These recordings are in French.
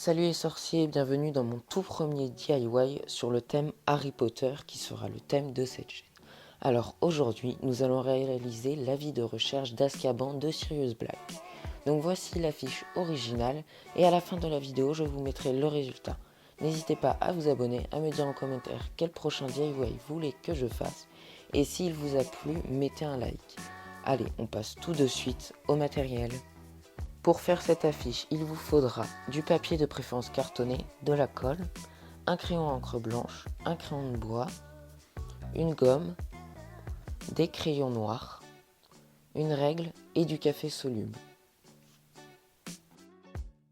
Salut les sorciers, bienvenue dans mon tout premier DIY sur le thème Harry Potter qui sera le thème de cette chaîne. Alors aujourd'hui, nous allons réaliser l'avis de recherche d'Azkaban de Sirius Black. Donc voici l'affiche originale et à la fin de la vidéo, je vous mettrai le résultat. N'hésitez pas à vous abonner, à me dire en commentaire quel prochain DIY vous voulez que je fasse et s'il vous a plu, mettez un like. Allez, on passe tout de suite au matériel. Pour faire cette affiche, il vous faudra du papier de préférence cartonné, de la colle, un crayon encre blanche, un crayon de bois, une gomme, des crayons noirs, une règle et du café soluble.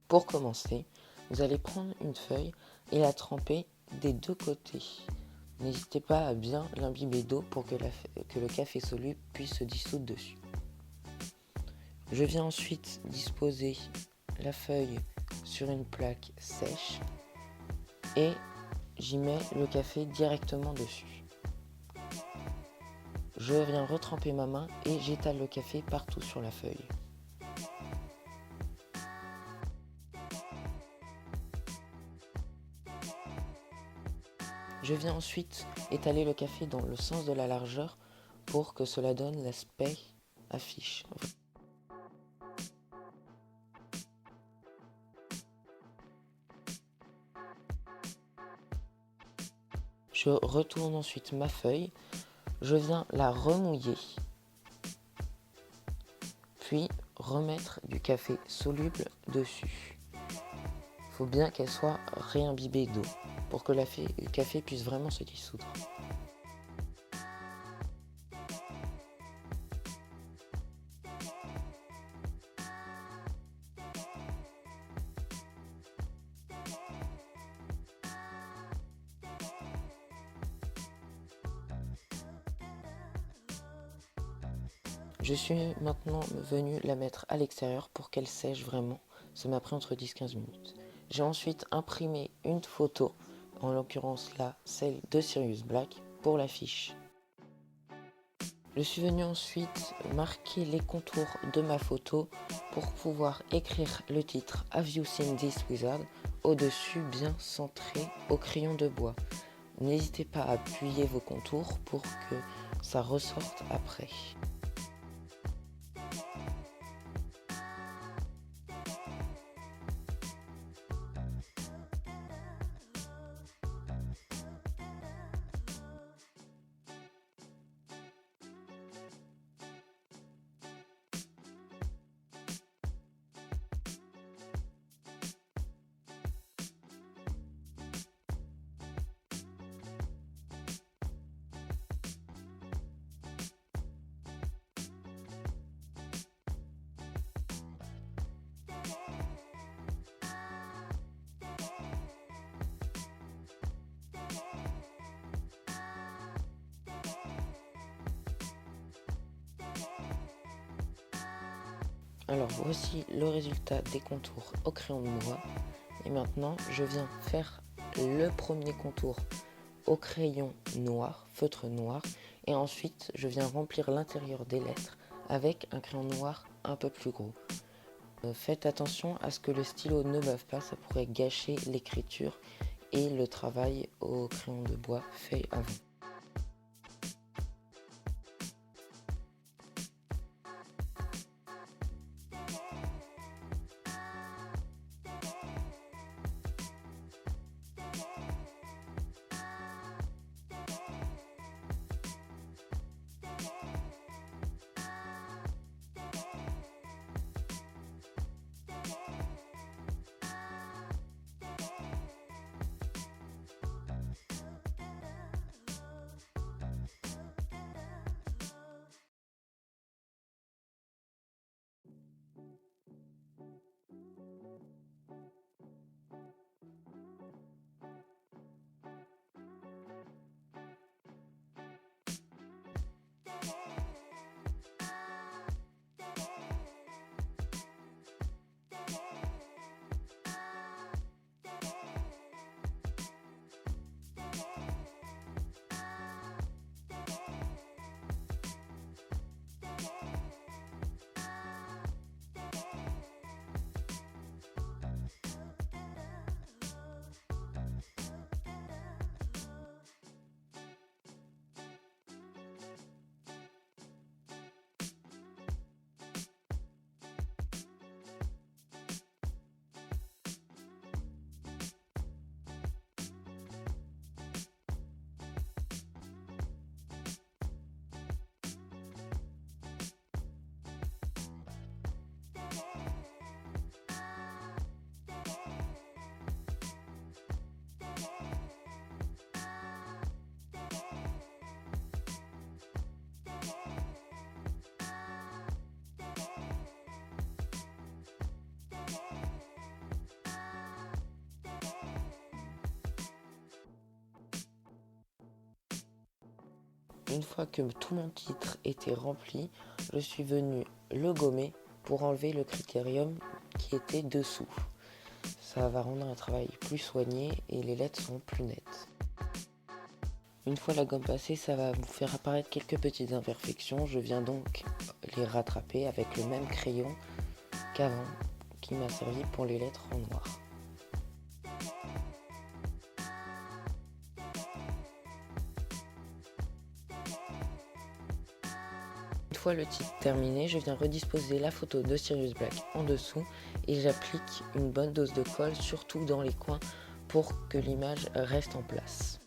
Pour commencer, vous allez prendre une feuille et la tremper des deux côtés. N'hésitez pas à bien l'imbiber d'eau pour que le café soluble puisse se dissoudre dessus. Je viens ensuite disposer la feuille sur une plaque sèche et j'y mets le café directement dessus. Je viens retremper ma main et j'étale le café partout sur la feuille. Je viens ensuite étaler le café dans le sens de la largeur pour que cela donne l'aspect affiche. Je retourne ensuite ma feuille, je viens la remouiller, puis remettre du café soluble dessus. Il faut bien qu'elle soit réimbibée d'eau pour que le café puisse vraiment se dissoudre. Je suis maintenant venu la mettre à l'extérieur pour qu'elle sèche vraiment. Ça m'a pris entre 10-15 minutes. J'ai ensuite imprimé une photo, en l'occurrence là, celle de Sirius Black, pour l'affiche. Je suis venu ensuite marquer les contours de ma photo pour pouvoir écrire le titre Have You Seen This Wizard au-dessus, bien centré au crayon de bois. N'hésitez pas à appuyer vos contours pour que ça ressorte après. Alors voici le résultat des contours au crayon de bois. Et maintenant je viens faire le premier contour au crayon noir, feutre noir. Et ensuite je viens remplir l'intérieur des lettres avec un crayon noir un peu plus gros. Faites attention à ce que le stylo ne bave pas, ça pourrait gâcher l'écriture et le travail au crayon de bois fait avant. Une fois que tout mon titre était rempli, je suis venu le gommer pour enlever le critérium qui était dessous. Ça va rendre un travail plus soigné et les lettres sont plus nettes. Une fois la gomme passée, ça va vous faire apparaître quelques petites imperfections. Je viens donc les rattraper avec le même crayon qu'avant, qui m'a servi pour les lettres en noir. Une fois le titre terminé, je viens redisposer la photo de Sirius Black en dessous et j'applique une bonne dose de colle, surtout dans les coins, pour que l'image reste en place.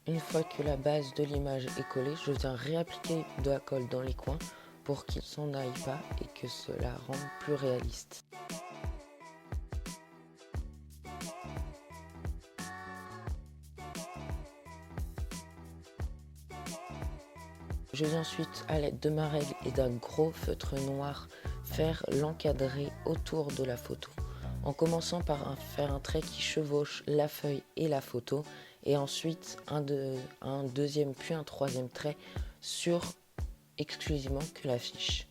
Une fois que la base de l'image est collée, je viens réappliquer de la colle dans les coins pour qu'il s'en aille pas et que cela rende plus réaliste. Je viens ensuite, à l'aide de ma règle et d'un gros feutre noir, faire l'encadré autour de la photo, en commençant par faire un trait qui chevauche la feuille et la photo, et ensuite un deuxième puis un troisième trait sur exclusivement que l'affiche.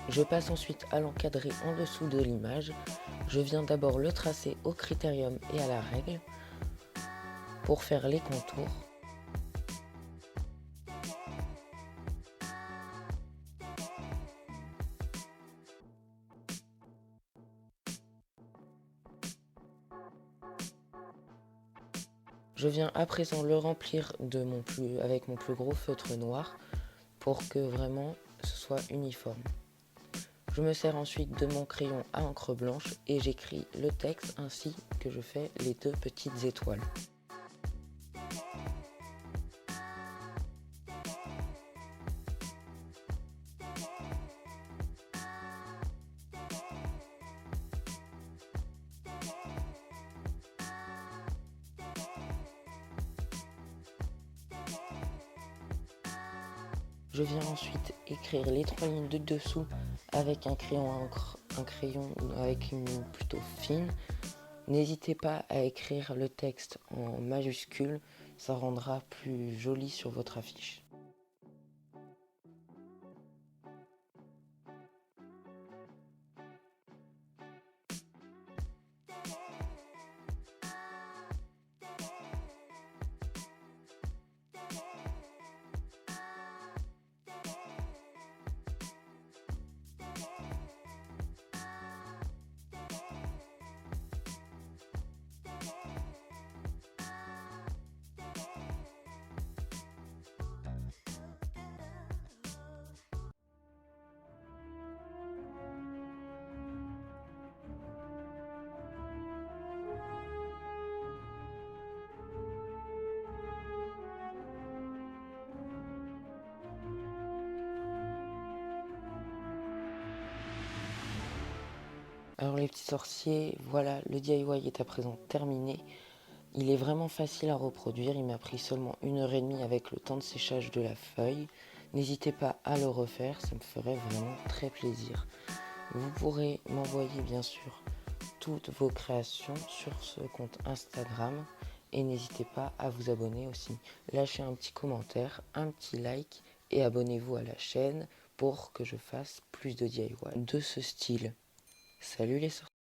Je passe ensuite à l'encadrer en dessous de l'image. Je viens d'abord le tracer au critérium et à la règle pour faire les contours. Je viens à présent le remplir avec mon plus gros feutre noir pour que vraiment ce soit uniforme. Je me sers ensuite de mon crayon à encre blanche et j'écris le texte ainsi que je fais les deux petites étoiles. Je viens ensuite écrire les 3 lignes de dessous avec un crayon à encre, un crayon avec une ligne plutôt fine. N'hésitez pas à écrire le texte en majuscule, ça rendra plus joli sur votre affiche. Alors les petits sorciers, voilà, le DIY est à présent terminé. Il est vraiment facile à reproduire, il m'a pris seulement 1h30 avec le temps de séchage de la feuille. N'hésitez pas à le refaire, ça me ferait vraiment très plaisir. Vous pourrez m'envoyer bien sûr toutes vos créations sur ce compte Instagram et n'hésitez pas à vous abonner aussi. Lâchez un petit commentaire, un petit like et abonnez-vous à la chaîne pour que je fasse plus de DIY de ce style. Salut les sorciers!